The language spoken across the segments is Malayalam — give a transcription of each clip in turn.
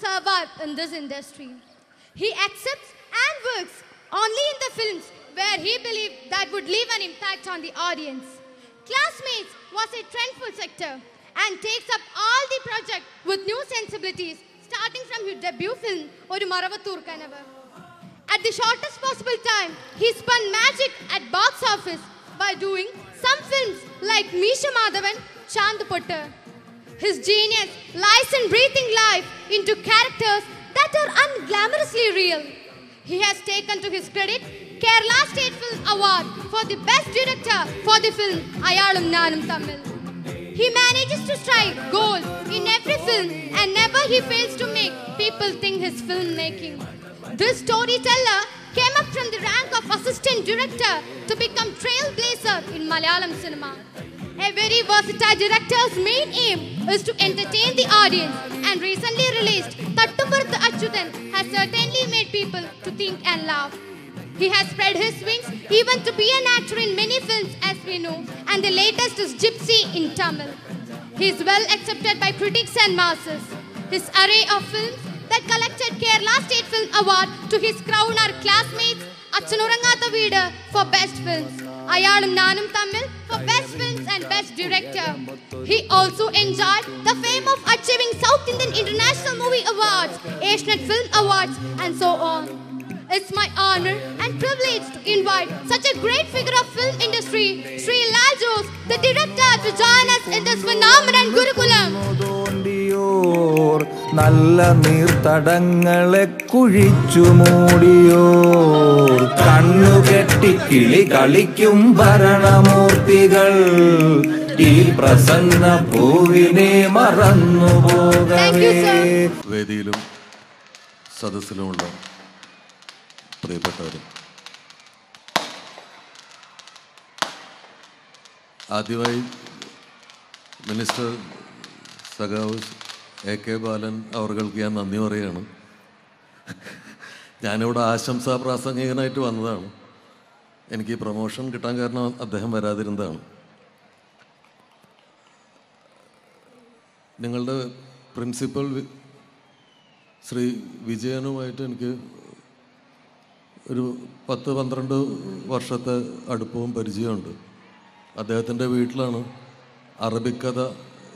survive in this industry. He accepts and works only in the films where he believed that would leave an impact on the audience. Classmates was a trendful sector and takes up all the project with new sensibilities, starting from his debut film, Oru Maravathoor Kanavu. At the shortest possible time, he spun magic at box office by doing some films like Meesha Madhavan, Chandupattu. His genius lies in breathing life into characters that are unglamorously real. He has taken to his credit Kerala State Film Award for the Best Director for the film Ayalum Nanum Tamil. He manages to strike gold in every film and never he fails to make people think his filmmaking. This storyteller came up from the rank of assistant director to become trailblazer in Malayalam cinema. A very versatile director's main aim is to entertain the audience, and recently released Tattumpurathu Achyuthan has certainly made people to think and laugh. He has spread his wings even to be an actor in many films as we know, and the latest is Gypsy in Tamil. He is well accepted by critics and masses. His array of films that collected Kerala State Film Award to his crown are Classmates, Achanurangata Veedu for Best Films, Ayalum Nanum Tamil for Best Films and Best Director. He also enjoyed the fame of achieving South Indian International Movie Awards, Asian Film Awards and so on. It's my honor and privilege to invite such a great figure of film industry, Sri Lal Jose, the director, to join us in this phenomenon Gurukulam. നല്ല നീർത്തടങ്ങളെ കുഴിച്ചു മൂടിയോർ കണ്ണുകെട്ടി കിളി കളിക്കും ഭരണമൂർത്തികൾ ഈ പ്രസന്ന പൂവിനെ മറന്നു പോകവേ. വേദിയിലും സദസ്സിലുമുള്ള പ്രിയപ്പെട്ടവരും, ആദ്യമായി മിനിസ്റ്റർ സഖാവ് AK ബാലൻ അവർക്ക് ഞാൻ നന്ദി പറയുകയാണ്. ഞാനിവിടെ ആശംസാ പ്രാസംഗികനായിട്ട് വന്നതാണ്. എനിക്ക് ഈ പ്രൊമോഷൻ കിട്ടാൻ കാരണം അദ്ദേഹം വരാതിരുന്നതാണ്. നിങ്ങളുടെ പ്രിൻസിപ്പൽ ശ്രീ വിജയനുമായിട്ട് എനിക്ക് ഒരു 10-12 വർഷത്തെ അടുപ്പവും പരിചയമുണ്ട്. അദ്ദേഹത്തിൻ്റെ വീട്ടിലാണ് അറബിക്കഥ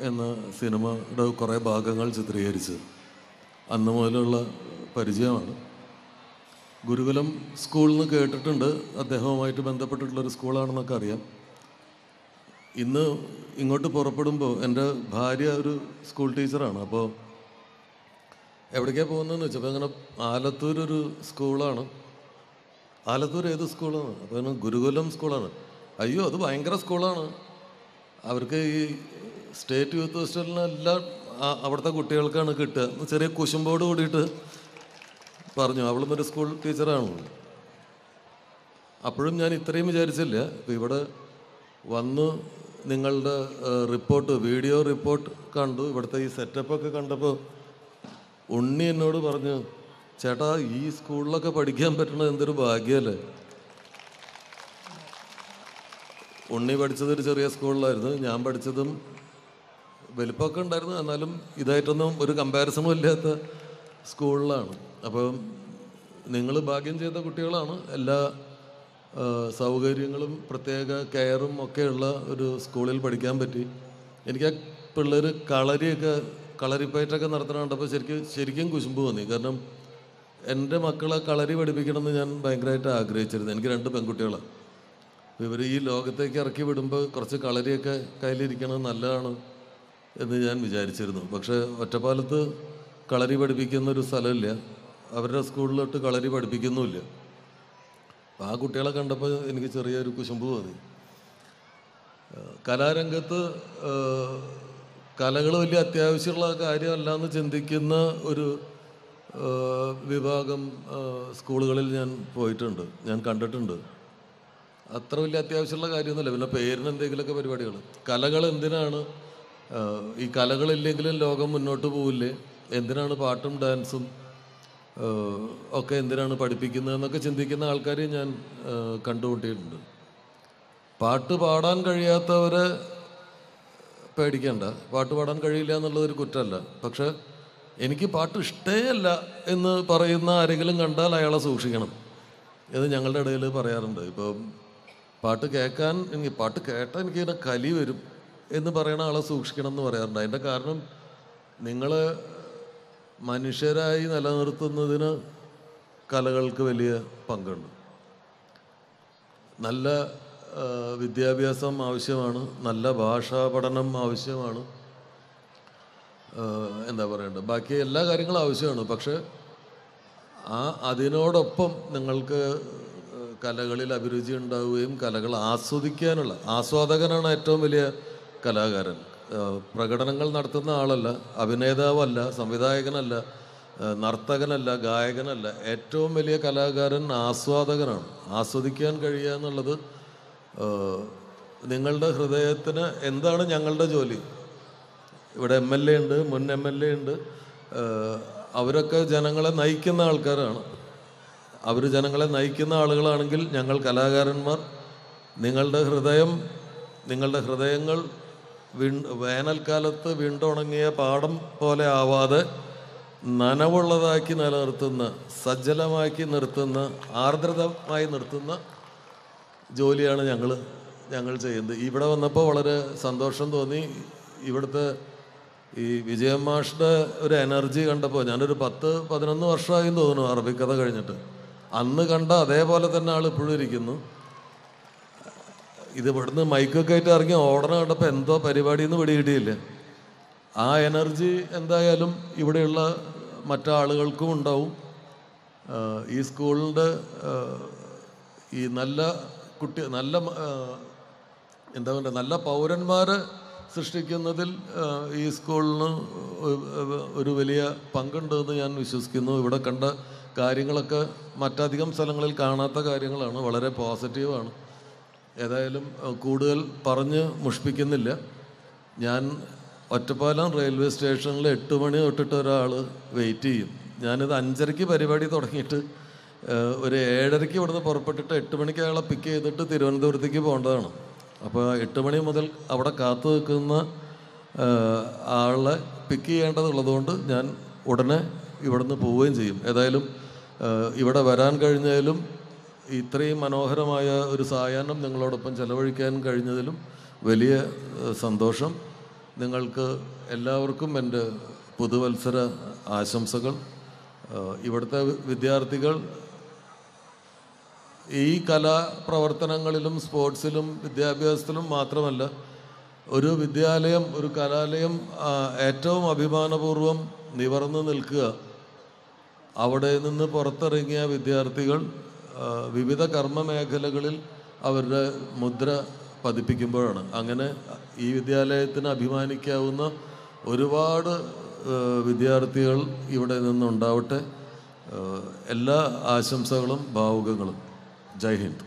എന്ന സിനിമയുടെ കുറേ ഭാഗങ്ങൾ ചിത്രീകരിച്ച് അന്ന് മുതലുള്ള പരിചയമാണ്. ഗുരുകുലം സ്കൂളിൽ നിന്ന് കേട്ടിട്ടുണ്ട്, അദ്ദേഹവുമായിട്ട് ബന്ധപ്പെട്ടിട്ടുള്ളൊരു സ്കൂളാണെന്നൊക്കെ അറിയാം. ഇന്ന് ഇങ്ങോട്ട് പുറപ്പെടുമ്പോൾ എൻ്റെ ഭാര്യ ഒരു സ്കൂൾ ടീച്ചറാണ്. അപ്പോൾ എവിടേക്കാണ് പോകുന്നതെന്ന് വെച്ചപ്പോൾ അങ്ങനെ ആലത്തൂരൊരു സ്കൂളാണ്. ആലത്തൂർ ഏത് സ്കൂളാണ്? അപ്പോൾ ഗുരുകുലം സ്കൂളാണ്. അയ്യോ, അത് ഭയങ്കര സ്കൂളാണ്. അവർക്ക് ഈ സ്റ്റേറ്റ് യൂത്ത് ഫെസ്റ്റിവലിനെല്ലാം അവിടുത്തെ കുട്ടികൾക്കാണ് കിട്ടുക. ചെറിയ കുശുമ്പോട് കൂടിയിട്ട് പറഞ്ഞു. അവളും ഒരു സ്കൂൾ ടീച്ചറാണ്. അപ്പോഴും ഞാൻ ഇത്രയും വിചാരിച്ചില്ല. ഇപ്പോൾ ഇവിടെ വന്ന് നിങ്ങളുടെ റിപ്പോർട്ട്, വീഡിയോ റിപ്പോർട്ട് കണ്ടു. ഇവിടുത്തെ ഈ സെറ്റപ്പൊക്കെ കണ്ടപ്പോൾ ഉണ്ണി എന്നോട് പറഞ്ഞു, ചേട്ടാ ഈ സ്കൂളിലൊക്കെ പഠിക്കാൻ പറ്റണത് എന്തൊരു ഭാഗ്യമല്ലേ. ഉണ്ണി പഠിച്ചതൊരു ചെറിയ സ്കൂളിലായിരുന്നു. ഞാൻ പഠിച്ചതും വലിപ്പമൊക്കെ ഉണ്ടായിരുന്നു, എന്നാലും ഇതായിട്ടൊന്നും ഒരു കമ്പാരിസണും ഇല്ലാത്ത സ്കൂളിലാണ്. അപ്പോൾ നിങ്ങൾ ഭാഗ്യം ചെയ്ത കുട്ടികളാണ്. എല്ലാ സൗകര്യങ്ങളും പ്രത്യേക കെയറും ഒക്കെയുള്ള ഒരു സ്കൂളിൽ പഠിക്കാൻ പറ്റി. എനിക്ക് ആ പിള്ളേർ കളരിപ്പയറ്റൊക്കെ നടത്തണ കണ്ടപ്പോൾ ശരിക്കും കുശുമ്പ് തോന്നി. കാരണം എൻ്റെ മക്കളെ കളരി പഠിപ്പിക്കണമെന്ന് ഞാൻ ഭയങ്കരമായിട്ട് ആഗ്രഹിച്ചിരുന്നു. എനിക്ക് 2 പെൺകുട്ടികളാണ്. അപ്പോൾ ഇവർ ഈ ലോകത്തേക്ക് ഇറക്കി വിടുമ്പോൾ കുറച്ച് കളരിയൊക്കെ കയ്യിലിരിക്കണത് നല്ലതാണ് എന്ന് ഞാൻ വിചാരിച്ചിരുന്നു. പക്ഷേ ഒറ്റപ്പാലത്ത് കളരി പഠിപ്പിക്കുന്നൊരു സ്ഥലമില്ല. അവരുടെ സ്കൂളിലോട്ട് കളരി പഠിപ്പിക്കുന്നുമില്ല. അപ്പോൾ ആ കുട്ടികളെ കണ്ടപ്പോൾ എനിക്ക് ചെറിയൊരു കുശുമ്പ് തോന്നി. കലാരംഗത്ത് കലകൾ വലിയ അത്യാവശ്യമുള്ള കാര്യമല്ല എന്ന് ചിന്തിക്കുന്ന ഒരു വിഭാഗം സ്കൂളുകളിൽ ഞാൻ പോയിട്ടുണ്ട്, ഞാൻ കണ്ടിട്ടുണ്ട്. അത്ര വലിയ അത്യാവശ്യമുള്ള കാര്യമൊന്നുമില്ല. പിന്നെ പേരിന് എന്തെങ്കിലുമൊക്കെ പരിപാടികൾ. കലകൾ എന്തിനാണ്? ഈ കലകളില്ലെങ്കിലും ലോകം മുന്നോട്ട് പോവില്ലേ? എന്തിനാണ് പാട്ടും ഡാൻസും ഒക്കെ എന്തിനാണ് പഠിപ്പിക്കുന്നതെന്നൊക്കെ ചിന്തിക്കുന്ന ആൾക്കാരെ ഞാൻ കണ്ടുമുട്ടിയിട്ടുണ്ട്. പാട്ട് പാടാൻ കഴിയാത്തവരെ പേടിക്കേണ്ട. പാട്ട് പാടാൻ കഴിയില്ല എന്നുള്ളതൊരു കുറ്റമല്ല. പക്ഷെ എനിക്ക് പാട്ട് ഇഷ്ടേ അല്ല എന്ന് പറയുന്ന ആരെങ്കിലും കണ്ടാൽ അയാളെ സൂക്ഷിക്കണം. ഇത് ഞങ്ങളുടെ ഇടയിൽ പറയാറുണ്ട്. ഇപ്പം പാട്ട് കേൾക്കാൻ പാട്ട് കേട്ടാൽ എനിക്കിങ്ങനെ കലി വരും എന്ന് പറയുന്ന ആളെ സൂക്ഷിക്കണം എന്ന് പറയാറുണ്ട്. അതിൻ്റെ കാരണം നിങ്ങൾ മനുഷ്യരായി നിലനിർത്തുന്നതിന് കലകൾക്ക് വലിയ പങ്കുണ്ട്. നല്ല വിദ്യാഭ്യാസം ആവശ്യമാണ്, നല്ല ഭാഷാ പഠനം ആവശ്യമാണ്, എന്താ പറയേണ്ടത്, ബാക്കി എല്ലാ കാര്യങ്ങളും ആവശ്യമാണ്. പക്ഷെ അതിനോടൊപ്പം നിങ്ങൾക്ക് കലകളിൽ അഭിരുചി ഉണ്ടാവുകയും കലകൾ ആസ്വദിക്കാനുള്ള ആസ്വാദകനാണ് ഏറ്റവും വലിയ കലാകാരൻ. പ്രകടനങ്ങൾ നടത്തുന്ന ആളല്ല, അഭിനേതാവല്ല, സംവിധായകനല്ല, നർത്തകനല്ല, ഗായകനല്ല. ഏറ്റവും വലിയ കലാകാരൻ ആസ്വാദകനാണ്. ആസ്വദിക്കാൻ കഴിയുക എന്നുള്ളത് നിങ്ങളുടെ ഹൃദയത്തിന് എന്താണ് ഞങ്ങളുടെ ജോലി. ഇവിടെ MLA ഉണ്ട്, മുൻ MLA ഉണ്ട്. അവരൊക്കെ ജനങ്ങളെ നയിക്കുന്ന ആൾക്കാരാണ്. അവർ ജനങ്ങളെ നയിക്കുന്ന ആളുകളാണെങ്കിൽ ഞങ്ങൾ കലാകാരന്മാർ നിങ്ങളുടെ ഹൃദയങ്ങൾ വേനൽക്കാലത്ത് വീണ്ടുണങ്ങിയ പാടം പോലെ ആവാതെ നനവുള്ളതാക്കി നിലനിർത്തുന്ന, സജ്ജലമാക്കി നിർത്തുന്ന, ആർദ്രതമായി നിർത്തുന്ന ജോലിയാണ് ഞങ്ങൾ ചെയ്യുന്നത്. ഇവിടെ വന്നപ്പോൾ വളരെ സന്തോഷം തോന്നി. ഇവിടുത്തെ ഈ വിജയൻ മാഷിൻ്റെ ഒരു എനർജി കണ്ടപ്പോൾ, ഞാനൊരു 10-11 വർഷമായി തോന്നുന്നു അറബിക്കഥ കഴിഞ്ഞിട്ട്. അന്ന് കണ്ട അതേപോലെ തന്നെ ആൾ ഇപ്പോഴും ഇരിക്കുന്നു. ഇത് ഇവിടുന്ന് മൈക്കൊക്കെ ആയിട്ട് ഇറങ്ങി ഓടണം കണ്ടപ്പോൾ എന്തോ പരിപാടിയെന്ന് പിടികിട്ടിയില്ല. ആ എനർജി എന്തായാലും ഇവിടെയുള്ള മറ്റാളുകൾക്കും ഉണ്ടാവും. ഈ സ്കൂളിൻ്റെ ഈ നല്ല എന്താ പറയുക, നല്ല പൗരന്മാരെ സൃഷ്ടിക്കുന്നതിൽ ഈ സ്കൂളിന് ഒരു വലിയ പങ്കുണ്ടെന്ന് ഞാൻ വിശ്വസിക്കുന്നു. ഇവിടെ കണ്ട കാര്യങ്ങളൊക്കെ മറ്റധികം സ്ഥലങ്ങളിൽ കാണാത്ത കാര്യങ്ങളാണ്, വളരെ പോസിറ്റീവാണ്. ഏതായാലും കൂടുതൽ പറഞ്ഞ് മുഷിപ്പിക്കുന്നില്ല. ഞാൻ ഒറ്റപ്പാലം റെയിൽവേ സ്റ്റേഷനിൽ 8 മണി തൊട്ടിട്ട് ഒരാൾ വെയിറ്റ് ചെയ്യും. ഞാനിത് 5:30 പരിപാടി തുടങ്ങിയിട്ട് ഒരു 7:30 ഇവിടുന്ന് പുറപ്പെട്ടിട്ട് 8 മണിക്ക് അയാളെ പിക്ക് ചെയ്തിട്ട് തിരുവനന്തപുരത്തേക്ക് പോകേണ്ടതാണ്. അപ്പോൾ 8 മണി മുതൽ അവിടെ കാത്തു നിൽക്കുന്ന ആളെ പിക്ക് ചെയ്യേണ്ടതുള്ളതുകൊണ്ട് ഞാൻ ഉടനെ ഇവിടുന്ന് പോവുകയും ചെയ്യും. ഏതായാലും ഇവിടെ വരാൻ കഴിഞ്ഞതിലും ഇത്രയും മനോഹരമായ ഒരു സായാഹ്നം നിങ്ങളോടൊപ്പം ചെലവഴിക്കാൻ കഴിഞ്ഞതിലും വലിയ സന്തോഷം. നിങ്ങൾക്ക് എല്ലാവർക്കും എൻ്റെ പുതുവത്സര ആശംസകൾ. ഇവിടുത്തെ വിദ്യാർത്ഥികൾ ഈ കലാപ്രവർത്തനങ്ങളിലും സ്പോർട്സിലും വിദ്യാഭ്യാസത്തിലും മാത്രമല്ല, ഒരു വിദ്യാലയം, ഒരു കലാലയം ഏറ്റവും അഭിമാനപൂർവ്വം നിവർന്നു നിൽക്കുക അവിടെ നിന്ന് പുറത്തിറങ്ങിയ വിദ്യാർത്ഥികൾ വിവിധ കർമ്മ മേഖലകളിൽ അവരുടെ മുദ്ര പതിപ്പിക്കുമ്പോഴാണ്. അങ്ങനെ ഈ വിദ്യാലയത്തിന് അഭിമാനിക്കാവുന്ന ഒരുപാട് വിദ്യാർത്ഥികൾ ഇവിടെ നിന്നുണ്ടാവട്ടെ. എല്ലാ ആശംസകളും ഭാവുകങ്ങളും. ജയ് ഹിന്ദ്.